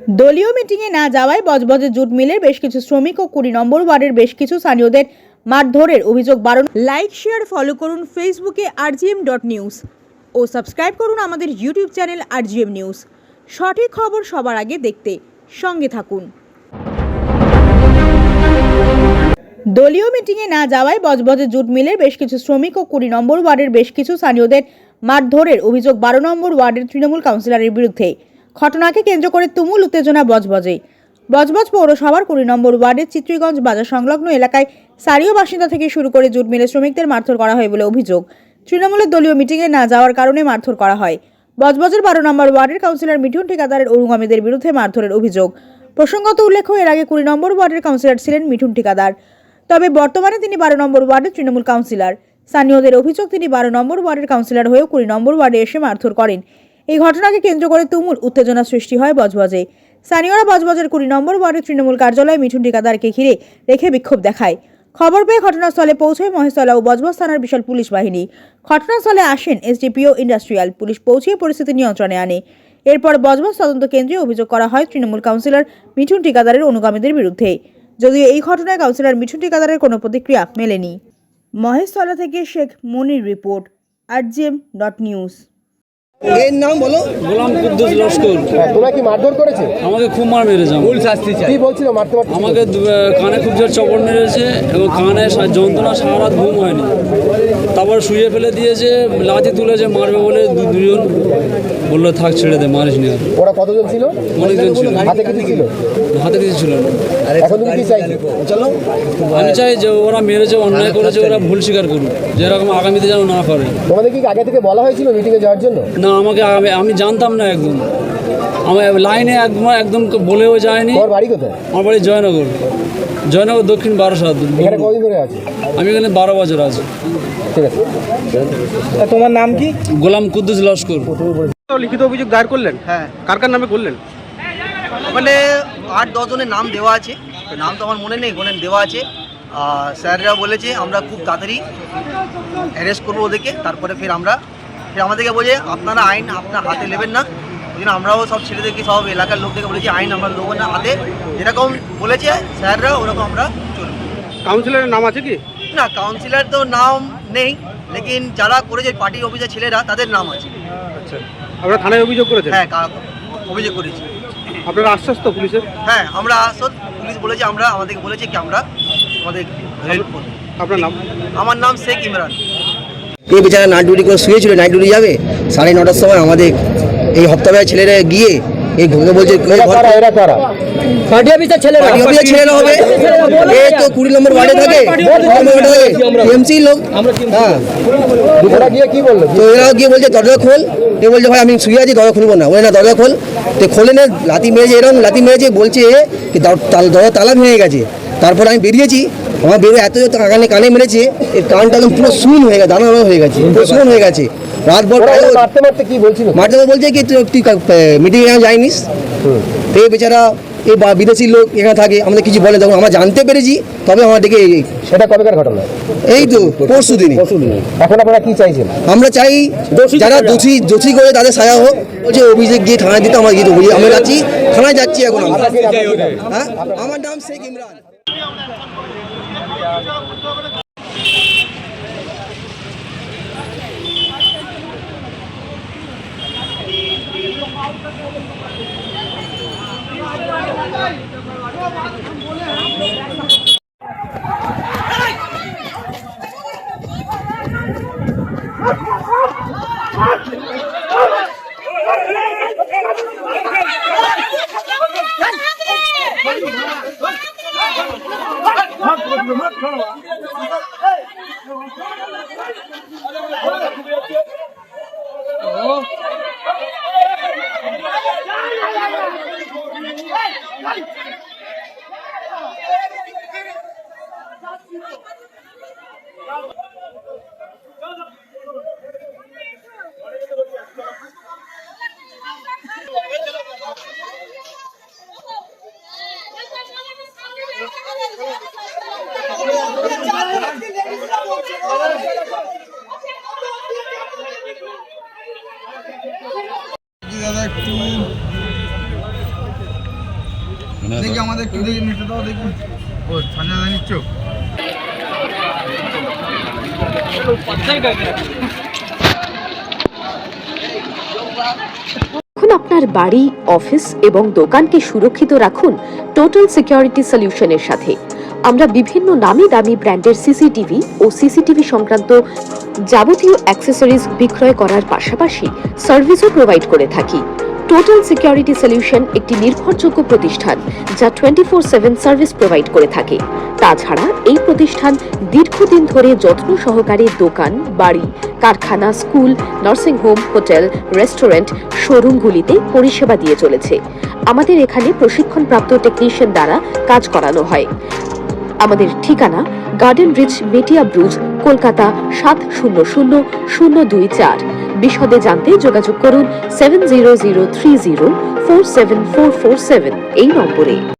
দলীয় মিটিংয়ে না যাওয়ায় বজবজে জুট মিলের বেশ কিছু শ্রমিক ও 20 নম্বর ওয়ার্ডের বেশ কিছু স্থানীয়দের মারধরের অভিযোগ বাড়ানো। লাইক শেয়ার ফলো করুন ফেসবুকে rgm.news ও সাবস্ক্রাইব করুন আমাদের ইউটিউব চ্যানেল rgm নিউজ। সঠিক খবর সবার আগে দেখতে সঙ্গে থাকুন। দলীয় মিটিংয়ে না যাওয়ায় বজবজে জুট মিলের বেশ কিছু শ্রমিক ও 20 নম্বর ওয়ার্ডের বেশ কিছু স্থানীয়দের মারধরের অভিযোগ 12 নম্বর ওয়ার্ডের তৃণমূল কাউন্সিলরের বিরুদ্ধে। ঘটনাকে কেন্দ্র করে তুমুল উত্তেজনা বজবজে। বজবজ পৌরসভার 20 নম্বর ওয়ার্ডের চিত্রীগঞ্জ বাজার সংলগ্ন এলাকায় স্থানীয় বাসিন্দা থেকে শুরু করে জুট মিলের শ্রমিকদের মারধর করা হয় বলে অভিযোগ। তৃণমূলের দলীয় মিটিংয়ে না যাওয়ার কারণে মারধর করা হয়। বজবজের 12 নম্বর ওয়ার্ডের কাউন্সিলর মিঠুন ঠিকাদারের অনুগামীদের বিরুদ্ধে মারধরের অভিযোগ। প্রসঙ্গত উল্লেখ্য, এর আগে 20 নম্বর ওয়ার্ডের কাউন্সিলর ছিলেন মিঠুন ঠিকাদার, তবে বর্তমানে তিনি 12 নম্বর ওয়ার্ডের তৃণমূল কাউন্সিলর। স্থানীয়দের অভিযোগ, তিনি 12 নম্বর ওয়ার্ডের কাউন্সিলর হয়েও 20 নম্বর ওয়ার্ডে এসে মারধর করেন। এই ঘটনাকে কেন্দ্র করে তুমুল উত্তেজনা সৃষ্টি হয় বজবজে। স্থানীয়রা বজবজের 20 নম্বর ওয়ার্ডের তৃণমূল কার্যালয়ে মিঠুন ঠিকাদারকে ঘিরে রেখে বিক্ষোভ দেখায়। খবর পেয়ে ঘটনাস্থলে পৌঁছয় মহেশতলা ও বজবজ থানার বিশাল পুলিশ বাহিনী। ঘটনাস্থলে আসেন এসডিপিও ইন্ডাস্ট্রিয়াল। পুলিশ পৌঁছিয়ে পরিস্থিতি নিয়ন্ত্রণে আনে। এরপর বজবজ তদন্ত কেন্দ্রে অভিযোগ করা হয় তৃণমূল কাউন্সিলর মিঠুন ঠিকাদারের অনুগামীদের বিরুদ্ধে। যদিও এই ঘটনায় কাউন্সিলর মিঠুন ঠিকাদারের কোনো প্রতিক্রিয়া মেলেনি। মহেশতলা থেকে শেখ মনির রিপোর্ট, rgm.news। এর নাম বলো। গোলাম কুদ্দুস লস্কর। তোমরা কি মারধর করেছে? আমাকে খুব মার মেরেছে। ভুল শাস্তি চাই। কি বলছিল মারতে মারতে? আমাকে কানে খুব জোর চপড় মেরেছে এবং কানে যন্ত্রণা, সারা রাত ঘুম হয়নি। তারপর শুয়ে ফেলে দিয়েছে, লাঠি তুলেছে মারবে বলে দুজন বললো থাক ছেড়ে দে, মারিস নি। ওরা কতজন ছিল? অনেকজন ছিল। হাতে কিছু ছিল? হাতে কিছু ছিল না। এখন তুমি কি চাইছো? চলো, আমি চাই যে ওরা মেরেছে, অন্যায় করেছে, ওরা ভুল স্বীকার করুক, যেরকম আগামীতে যেন না করে। তোমাদের কি আগে থেকে বলা হয়েছিল মিটিংয়ে যাওয়ার জন্য? না, আমাকে আমি জানতাম না একদম। আমার লাইনে একদম বলেও যায়নি। তোমার বাড়ি কোথায়? আমার বাড়ি জয়নগর দক্ষিণ 12 এখানে কতদিন ধরে আছে? আমি এখানে 12 বছর আছি। ঠিক আছে। তোমার নাম কি? গোলাম কুদ্দুস লস্কর। লিখিত অভিযোগ দায়ের করলেন? হ্যাঁ, কার নামে করলেন? ওখানে 8-10 জনের নাম দেওয়া আছে। নাম তো আমার মনে নেই, ওখানে দেওয়া আছে। স্যাররা বলেছে আমরা খুব তাড়াতাড়ি অ্যারেস্ট করবো ওদেরকে। তারপরে ফের আমাদেরকে বলে আপনারা আইন আপনার হাতে নেবেন না। ওই জন্য আমরাও সব ছেলেদেরকে, সব এলাকার লোকদেরকে বলেছি আইন আমরা নেবো না হাতে। যেরকম বলেছে স্যাররা ওরকম আমরা চলব। কাউন্সিলরের নাম আছে কি? না, কাউন্সিলর তো নাম নেই, লেকিন যারা করেছে পার্টি অফিসের ছেলেরা তাদের নাম আছে। আচ্ছা, আপনারা থানায় অভিযোগ করেছেন? হ্যাঁ, অভিযোগ করেছি। আপনারা আশ্বস্ত পুলিশের? হ্যাঁ, আমরা পুলিশ বলেছে, আমাদেরকে বলেছে কি আমরা আমাদের হেল্প করব। আপনার নাম? আমার নাম শেখ ইমরান। এই বেচারা নাইট ডিউটি করে শুয়েছিল, নাইট ডিউটি যাবে 9:30টার সময়। আমাদের এই হপ্তাহে ছেলেরা গিয়ে এই ঘুরে বলছে পার্টি অফিসের ছেলেরা হবে। এই তো 20 নম্বর ওয়ার্ডে থাকে, টিএমসি লোক। হ্যাঁ, ওরা গিয়ে কি বললো? তো এরা গিয়ে বলছে দরজা খোল। এ বলছে ভাই আমি শুয়ে আছি, দরজা খুলবো না। ওই না দরজা খোল। তো খোলে না, লাথি মেরেছে, এরকম লাথি মেরেছে, বলছে কি দরজা তালা ভেঙে গেছে। তারপর আমি বেরিয়েছি, আমার বেরো এত কানে মেরেছে, এর কানটা একদম পুরো শূন্য হয়ে গেছে, দানা হয়ে গেছে, পুরো শূন্য হয়ে গেছে। রাতভর মারতে মারতে কি বলছিল? মারতে বলছে কি তুই মিটিংয়ে যাইনিস। তো এই বেচারা এই বিদেশি লোক এখানে থাকে, আমাদের কিছু বলে, তখন আমরা জানতে পেরেছি, তবে আমার দেখে। সেটা কবেকার ঘটনা? এই তো পরশু দিনে। এখন আপনারা কি চাইছেন? আমরা চাই যারা দোষী করে তাদের সাজা হোক। বলছে অভিযোগ গিয়ে থানায় দিতে, আমার গিয়ে আমরা যাচ্ছি, থানায় যাচ্ছি এখন। হ্যাঁ, আমার নাম শেখ ইমরান। দাদা একটু দেখি আমাদের একটু দেখি নিতে দাও দেখি ও সঞ্জয় দা নিচ্ছ এখন আপনার বাড়ি, অফিস এবং দোকানকে সুরক্ষিত রাখুন টোটাল সিকিউরিটি সলিউশনের সাথে। আমরা বিভিন্ন নামি দামি ব্র্যান্ডের সিসিটিভি ও সিসিটিভি সংক্রান্ত যাবতীয় অ্যাক্সেসরিজ বিক্রয় করার পাশাপাশি সার্ভিসও প্রোভাইড করে থাকি। টোটাল সিকিউরিটি সলিউশন একটি নির্ভরযোগ্য প্রতিষ্ঠান যা 24/7 সার্ভিস প্রোভাইড করে থাকে। তাছাড়া এই প্রতিষ্ঠান দীর্ঘদিন ধরে যত্ন সহকারে দোকান, বাড়ি, কারখানা, school, nursing home, hotel, restaurant, শোরুমগুলিতে পরিষেবা দিয়ে চলেছে। আমাদের এখানে প্রশিক্ষণপ্রাপ্ত টেকনিশিয়ান দ্বারা কাজ করানো হয়। আমাদের ঠিকানা গার্ডেন রিচ, মেটিয়া ব্রুজ, কলকাতা 700024। বিশদে জানতে যোগাযোগ করুন 7003047447 এই নম্বরে।